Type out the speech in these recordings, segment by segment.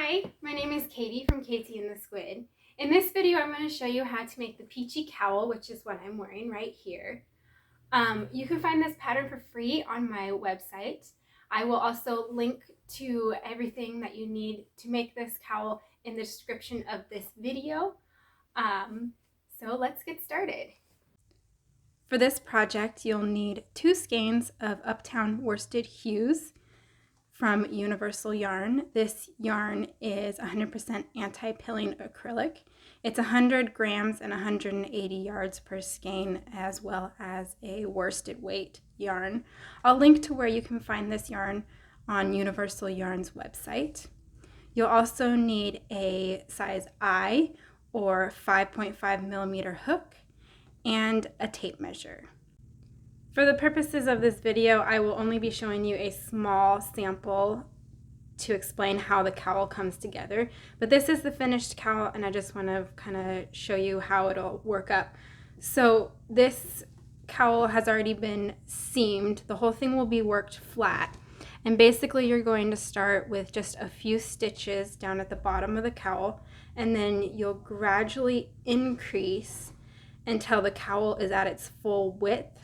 Hi, my name is Katie from Katie and the Squid. In this video, I'm going to show you how to make the Peachy cowl, which is what I'm wearing right here. You can find this pattern for free on my website. I will also link to everything that you need to make this cowl in the description of this video. So let's get started. For this project, you'll need 2 skeins of Uptown Worsted Hues from Universal Yarn. This yarn is 100% anti-pilling acrylic. It's 100 grams and 180 yards per skein, as well as a worsted weight yarn. I'll link to where you can find this yarn on Universal Yarn's website. You'll also need a size I or 5.5 millimeter hook and a tape measure. For the purposes of this video, I will only be showing you a small sample to explain how the cowl comes together. But this is the finished cowl, and I just want to kind of show you how it'll work up. So this cowl has already been seamed. The whole thing will be worked flat. And basically you're going to start with just a few stitches down at the bottom of the cowl, and then you'll gradually increase until the cowl is at its full width.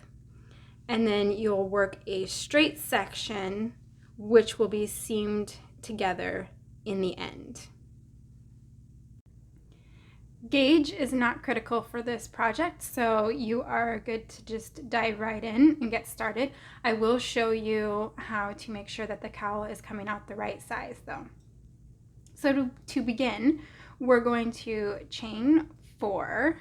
And then you'll work a straight section, which will be seamed together in the end. Gauge is not critical for this project, so you are good to just dive right in and get started. I will show you how to make sure that the cowl is coming out the right size though. So to begin, we're going to chain 4.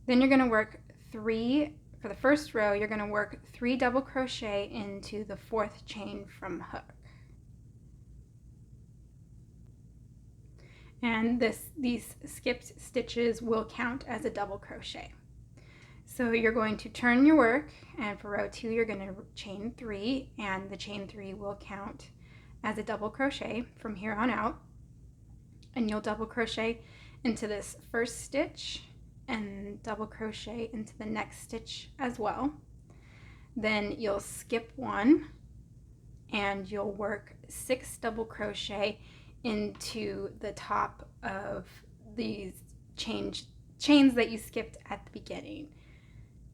Then you're going to work 3, for the first row, you're going to work 3 double crochet into the 4th chain from hook. And these skipped stitches will count as a double crochet. So you're going to turn your work, and for row 2, you're going to chain 3, and the chain 3 will count as a double crochet from here on out. And you'll double crochet into this first stitch and double crochet into the next stitch as well. Then you'll skip 1 and you'll work 6 double crochet into the top of these chains that you skipped at the beginning.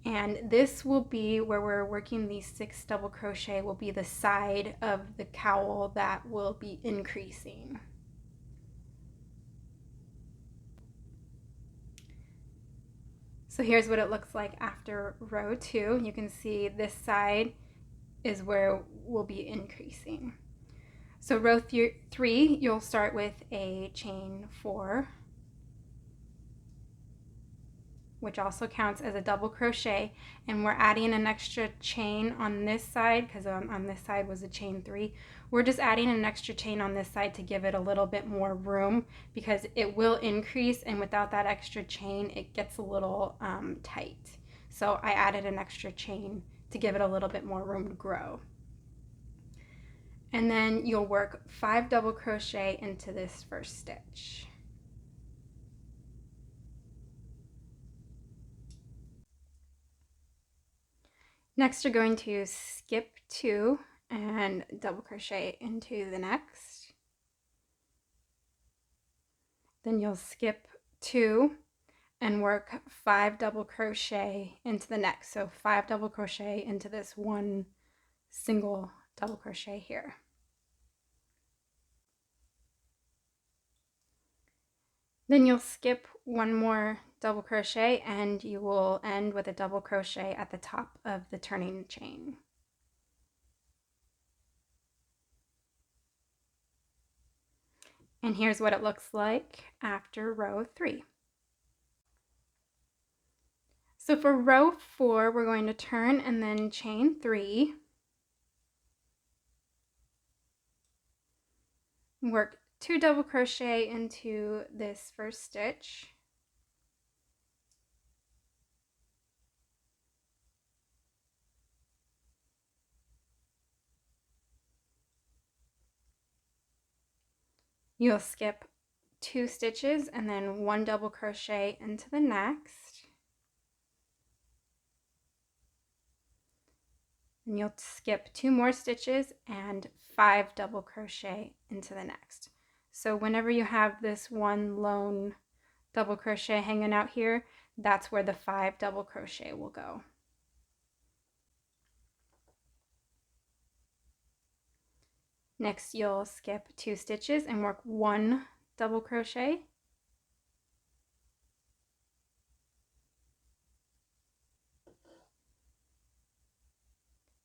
And this will be where we're working these 6 double crochet, will be the side of the cowl that will be increasing. So here's what it looks like after row 2. You can see this side is where we'll be increasing. So row 3, you'll start with a chain 4, which also counts as a double crochet, and we're adding an extra chain on this side because on this side was a chain 3. We're just adding an extra chain on this side to give it a little bit more room, because it will increase, and without that extra chain it gets a little tight. So I added an extra chain to give it a little bit more room to grow. And then you'll work 5 double crochet into this first stitch. Next, you're going to skip 2 and double crochet into the next. Then you'll skip 2 and work 5 double crochet into the next. So 5 double crochet into this one single double crochet here. Then you'll skip 1 more double crochet and you will end with a double crochet at the top of the turning chain. And here's what it looks like after row 3. So for row 4, we're going to turn and then chain 3, work 2 double crochet into this first stitch, you'll skip 2 stitches and then 1 double crochet into the next, Then you'll skip 2 more stitches and 5 double crochet into the next. So whenever you have this one lone double crochet hanging out here, that's where the 5 double crochet will go. Next, you'll skip 2 stitches and work 1 double crochet.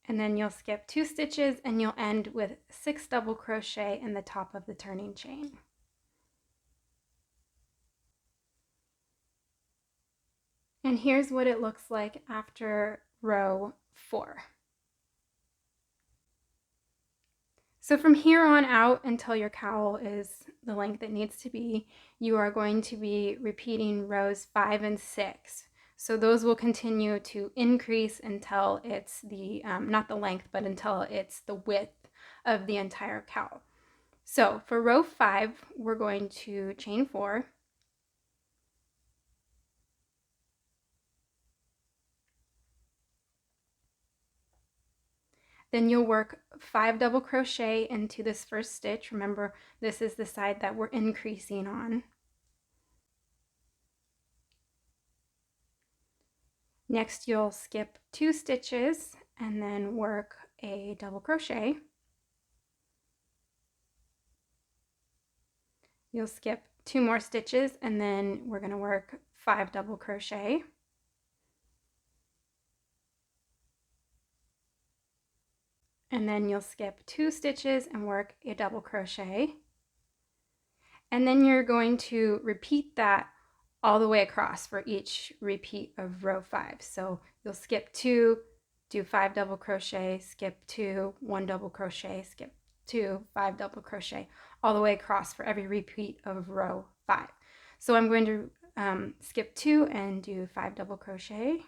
And then you'll skip 2 stitches and you'll end with 6 double crochet in the top of the turning chain. And here's what it looks like after row 4. So from here on out until your cowl is the length it needs to be, you are going to be repeating rows 5 and 6. So those will continue to increase until it's the, not the length, but until it's the width of the entire cowl. So for row 5, we're going to chain 4. Then you'll work 5 double crochet into this first stitch. Remember, this is the side that we're increasing on. Next, you'll skip 2 stitches and then work a double crochet. You'll skip 2 more stitches and then we're going to work 5 double crochet. And then you'll skip 2 stitches and work a double crochet. And then you're going to repeat that all the way across for each repeat of row 5. So you'll skip 2, do 5 double crochet, skip 2, 1 double crochet, skip 2, 5 double crochet, all the way across for every repeat of row 5. So I'm going to skip 2 and do 5 double crochet.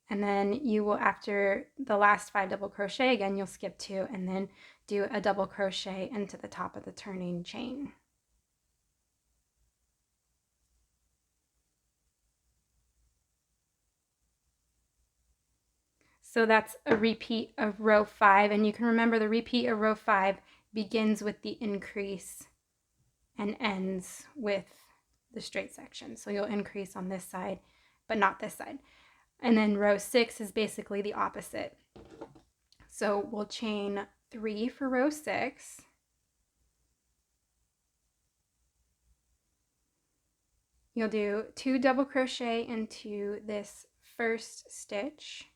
And then you will, after the last 5 double crochet, again, you'll skip 2 and then do a double crochet into the top of the turning chain. So that's a repeat of row 5, and you can remember the repeat of row 5 begins with the increase and ends with the straight section. So you'll increase on this side, but not this side. And then row 6 is basically the opposite. So we'll chain 3 for row 6. You'll do 2 double crochet into this first stitch.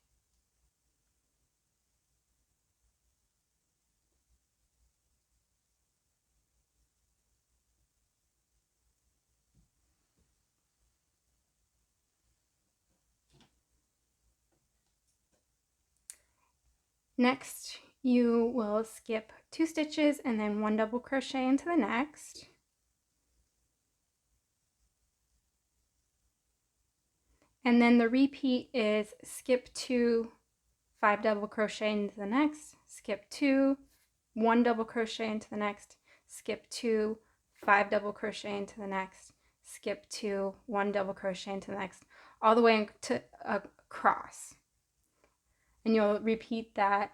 Next, you will skip 2 stitches and then 1 double crochet into the next. And then the repeat is skip 2, 5 double crochet into the next, skip 2, 1 double crochet into the next, skip 2, 5 double crochet into the next, skip 2, 1 double crochet into the next, all the way to across. And you'll repeat that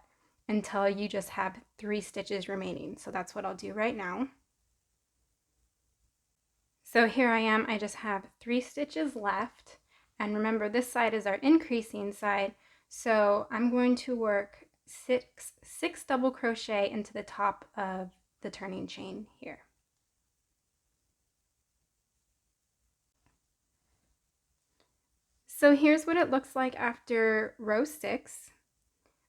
until you just have 3 stitches remaining. So that's what I'll do right now. So here I am, I just have 3 stitches left. And remember, this side is our increasing side. So I'm going to work 6 double crochet into the top of the turning chain here. So here's what it looks like after row 6.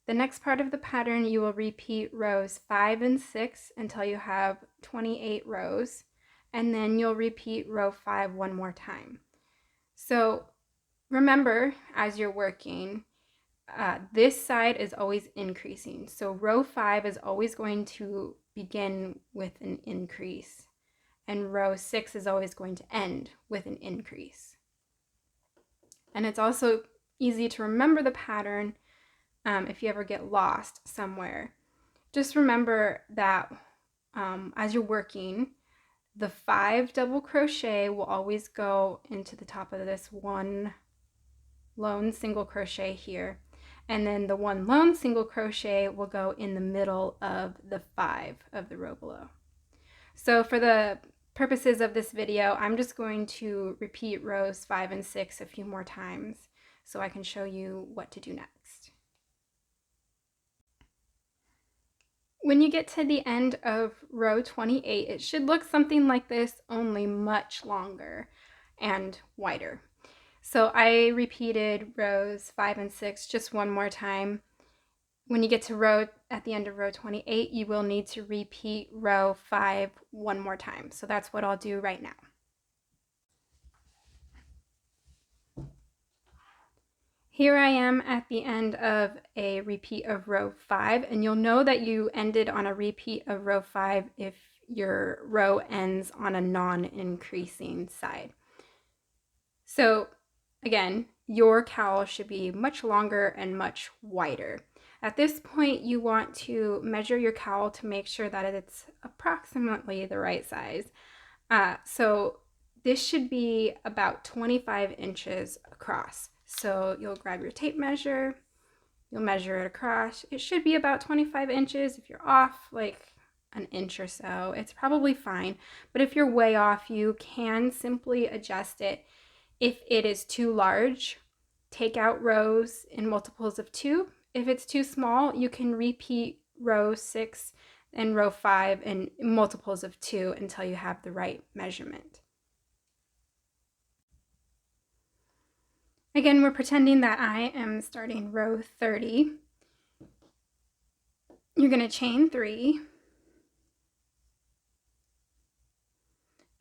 The next part of the pattern, you will repeat rows 5 and 6 until you have 28 rows, and then you'll repeat row 5 one more time. So remember, as you're working, this side is always increasing. So row 5 is always going to begin with an increase, and row 6 is always going to end with an increase. And it's also easy to remember the pattern if you ever get lost somewhere. Just remember that as you're working, the 5 double crochet will always go into the top of this one lone single crochet here, and then the one lone single crochet will go in the middle of the 5 of the row below. So for the purposes of this video, I'm just going to repeat rows 5 and 6 a few more times so I can show you what to do next. When you get to the end of row 28, it should look something like this, only much longer and wider. So I repeated rows 5 and 6 just one more time. When you get to at the end of row 28, you will need to repeat row 5 one more time. So that's what I'll do right now. Here I am at the end of a repeat of row 5, and you'll know that you ended on a repeat of row 5 if your row ends on a non-increasing side. So again, your cowl should be much longer and much wider. At this point, you want to measure your cowl to make sure that it's approximately the right size. So this should be about 25 inches across. So you'll grab your tape measure, you'll measure it across. It should be about 25 inches. If you're off like an inch or so, it's probably fine. But if you're way off, you can simply adjust it. If it is too large, take out rows in multiples of 2. If it's too small, you can repeat row 6 and row 5 in multiples of 2 until you have the right measurement. Again, we're pretending that I am starting row 30. You're going to chain 3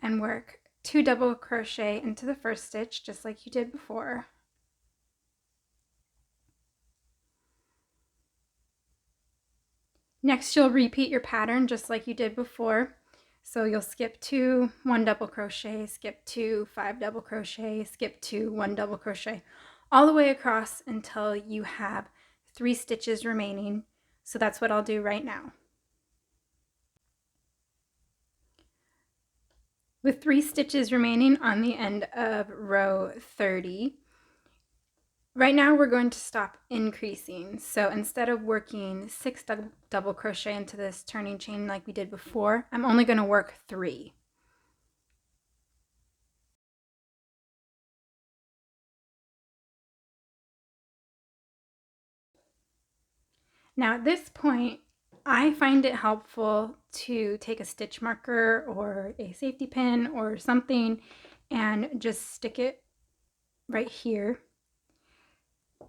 and work 2 double crochet into the first stitch just like you did before. Next, you'll repeat your pattern just like you did before. So you'll skip 2, 1 double crochet, skip 2, 5 double crochet, skip 2, 1 double crochet, all the way across until you have 3 stitches remaining. So that's what I'll do right now. With 3 stitches remaining on the end of row 30, right now we're going to stop increasing. So instead of working 6 double crochet into this turning chain like we did before, I'm only going to work 3. Now at this point, I find it helpful to take a stitch marker or a safety pin or something and just stick it right here.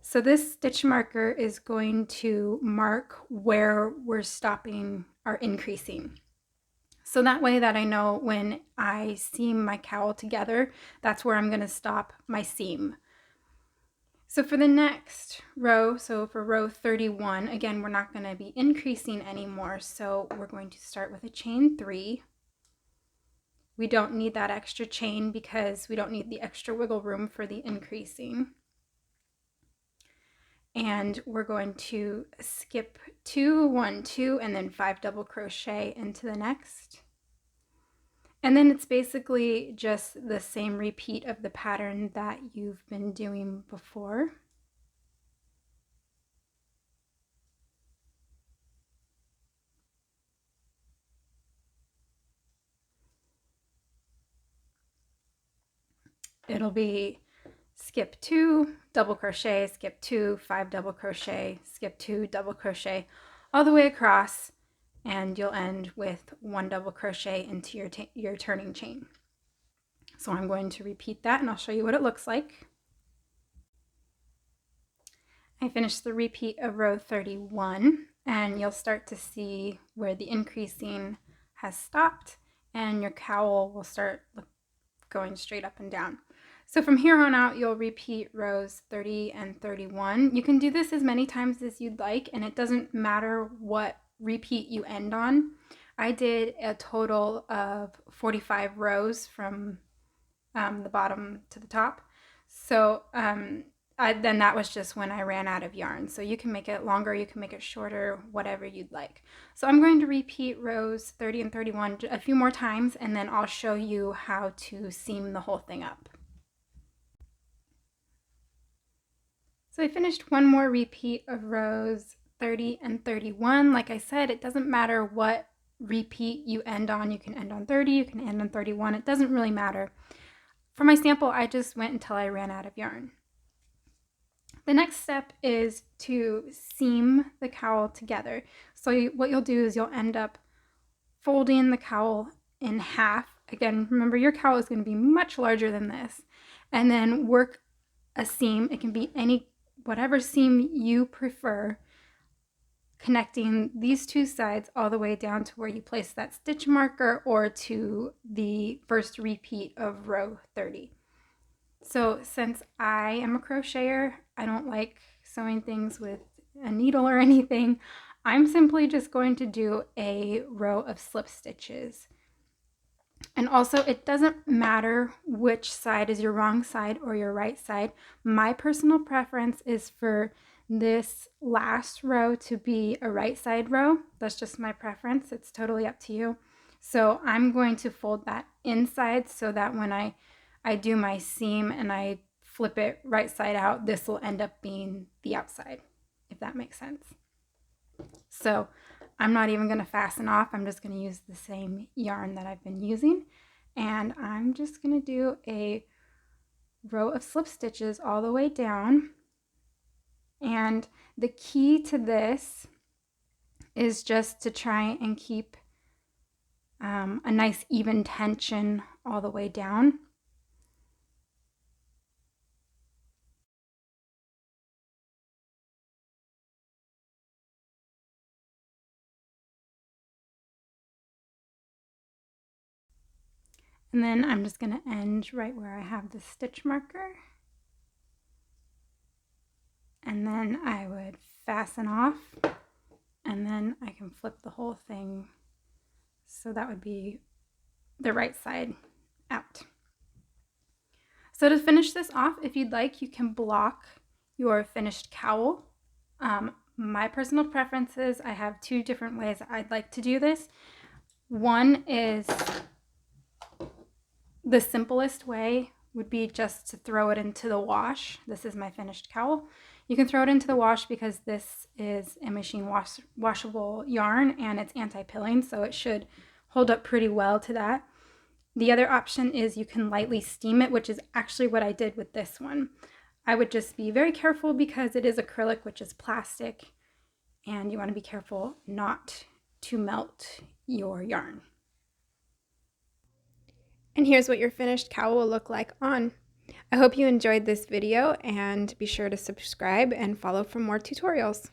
So this stitch marker is going to mark where we're stopping or increasing. So that way that I know when I seam my cowl together, that's where I'm going to stop my seam. So for the next row, so for row 31, again, we're not going to be increasing anymore. So we're going to start with a chain 3. We don't need that extra chain because we don't need the extra wiggle room for the increasing. And we're going to skip 2, 1, 2, and then 5 double crochet into the next. And then it's basically just the same repeat of the pattern that you've been doing before. It'll be skip 2, double crochet, skip 2, 5 double crochet, skip 2, double crochet, all the way across, and you'll end with 1 double crochet into your turning chain. So I'm going to repeat that and I'll show you what it looks like. I finished the repeat of row 31 and you'll start to see where the increasing has stopped and your cowl will start going straight up and down. So from here on out, you'll repeat rows 30 and 31. You can do this as many times as you'd like, and it doesn't matter what repeat you end on. I did a total of 45 rows from the bottom to the top. So then that was just when I ran out of yarn. So you can make it longer, you can make it shorter, whatever you'd like. So I'm going to repeat rows 30 and 31 a few more times, and then I'll show you how to seam the whole thing up. So I finished one more repeat of rows 30 and 31. Like I said, it doesn't matter what repeat you end on. You can end on 30, you can end on 31. It doesn't really matter. For my sample, I just went until I ran out of yarn. The next step is to seam the cowl together. So what you'll do is you'll end up folding the cowl in half. Again, remember your cowl is going to be much larger than this. And then work a seam. It can be whatever seam you prefer, connecting these two sides all the way down to where you place that stitch marker or to the first repeat of row 30. So since I am a crocheter, I don't like sewing things with a needle or anything. I'm simply just going to do a row of slip stitches. And also, it doesn't matter which side is your wrong side or your right side. My personal preference is for this last row to be a right side row. That's just my preference. It's totally up to you. So I'm going to fold that inside so that when I do my seam and I flip it right side out, this will end up being the outside, if that makes sense. So I'm not even going to fasten off. I'm just going to use the same yarn that I've been using. And I'm just going to do a row of slip stitches all the way down. And the key to this is just to try and keep a nice even tension all the way down. And then I'm just going to end right where I have the stitch marker. And then I would fasten off, and then I can flip the whole thing. So that would be the right side out. So to finish this off, if you'd like, you can block your finished cowl. My personal preferences, I have two different ways I'd like to do this. One is the simplest way would be just to throw it into the wash. This is my finished cowl. You can throw it into the wash because this is a machine washable yarn and it's anti-pilling, so it should hold up pretty well to that. The other option is you can lightly steam it, which is actually what I did with this one. I would just be very careful because it is acrylic, which is plastic, and you want to be careful not to melt your yarn. And here's what your finished cowl will look like on. I hope you enjoyed this video, and be sure to subscribe and follow for more tutorials.